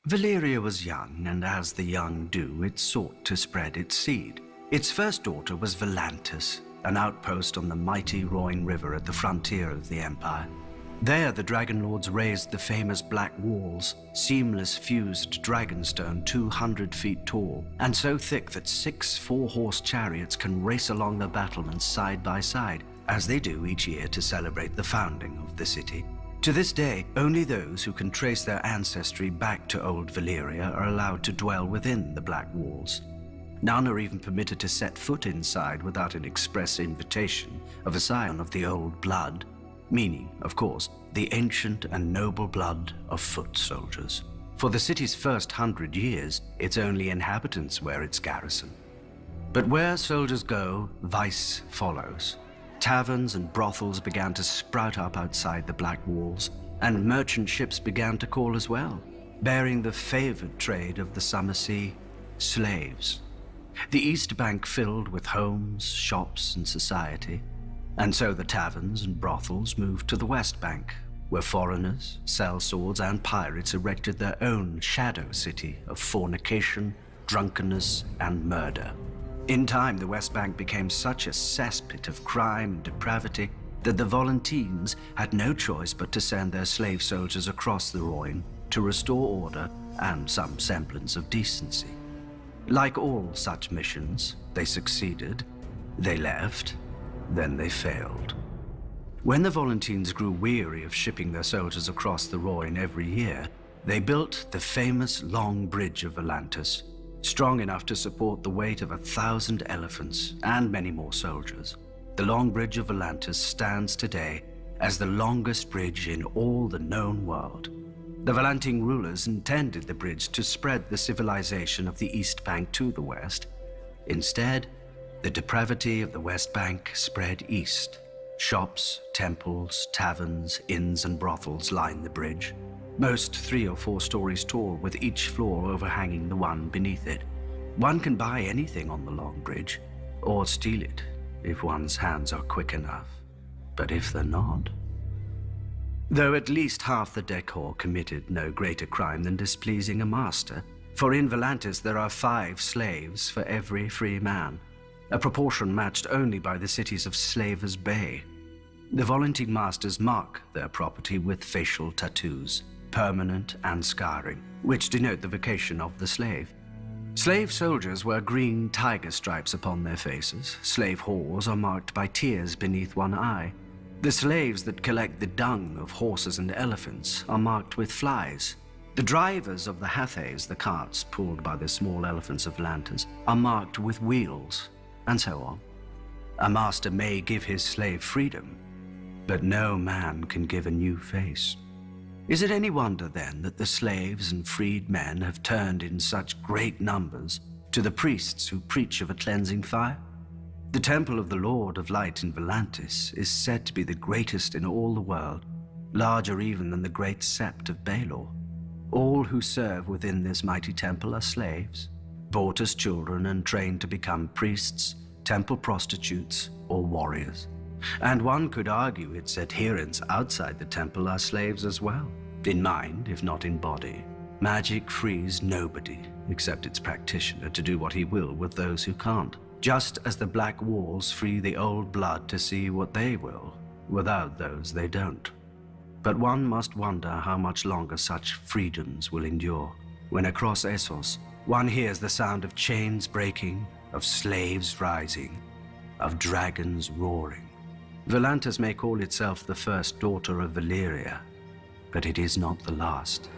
Valyria was young, and as the young do, it sought to spread its seed. Its first daughter was Volantis, an outpost on the mighty Rhoyne River at the frontier of the Empire. There, the Dragon Lords raised the famous Black Walls, seamless fused dragonstone 200 feet tall, and so thick that 6 four-horse chariots can race along the battlements side by side, as they do each year to celebrate the founding of the city. To this day, only those who can trace their ancestry back to old Valyria are allowed to dwell within the Black Walls. None are even permitted to set foot inside without an express invitation of a scion of the old blood, meaning, of course, the ancient and noble blood of foot soldiers. For the city's first 100 years, its only inhabitants were its garrison. But where soldiers go, vice follows. Taverns and brothels began to sprout up outside the Black Walls, and merchant ships began to call as well, bearing the favored trade of the summer sea, slaves. The East Bank filled with homes, shops, and society, and so the taverns and brothels moved to the West Bank, where foreigners, sellswords, and pirates erected their own shadow city of fornication, drunkenness, and murder. In time, the West Bank became such a cesspit of crime and depravity that the Volantines had no choice but to send their slave soldiers across the Rhoyne to restore order and some semblance of decency. Like all such missions, they succeeded, they left, then they failed. When the Volantines grew weary of shipping their soldiers across the Rhoyne every year, they built the famous Long Bridge of Volantis, strong enough to support the weight of 1,000 elephants and many more soldiers. The Long Bridge of Volantis stands today as the longest bridge in all the known world. The Volantine rulers intended the bridge to spread the civilization of the East Bank to the west. Instead, the depravity of the West Bank spread east. Shops, temples, taverns, inns, and brothels line the bridge, most 3 or 4 stories tall, with each floor overhanging the one beneath it. One can buy anything on the Long Bridge, or steal it if one's hands are quick enough. But if they're not... Though at least half the decor committed no greater crime than displeasing a master, for in Volantis there are 5 slaves for every free man, a proportion matched only by the cities of Slavers Bay. The Volantine masters mark their property with facial tattoos, permanent and scarring, which denote the vocation of the slave. Slave soldiers wear green tiger stripes upon their faces. Slave whores are marked by tears beneath one eye. The slaves that collect the dung of horses and elephants are marked with flies. The drivers of the hathays, the carts pulled by the small elephants of Volantis, are marked with wheels, and so on. A master may give his slave freedom, but no man can give a new face. Is it any wonder, then, that the slaves and freed men have turned in such great numbers to the priests who preach of a cleansing fire? The Temple of the Lord of Light in Volantis is said to be the greatest in all the world, larger even than the great sept of Baelor. All who serve within this mighty temple are slaves, bought as children and trained to become priests, temple prostitutes, or warriors. And one could argue its adherents outside the temple are slaves as well, in mind if not in body. Magic frees nobody except its practitioner to do what he will with those who can't, just as the Black Walls free the old blood to see what they will. Without those, they don't. But one must wonder how much longer such freedoms will endure, when across Essos one hears the sound of chains breaking, of slaves rising, of dragons roaring. Volantis may call itself the first daughter of Valyria, but it is not the last.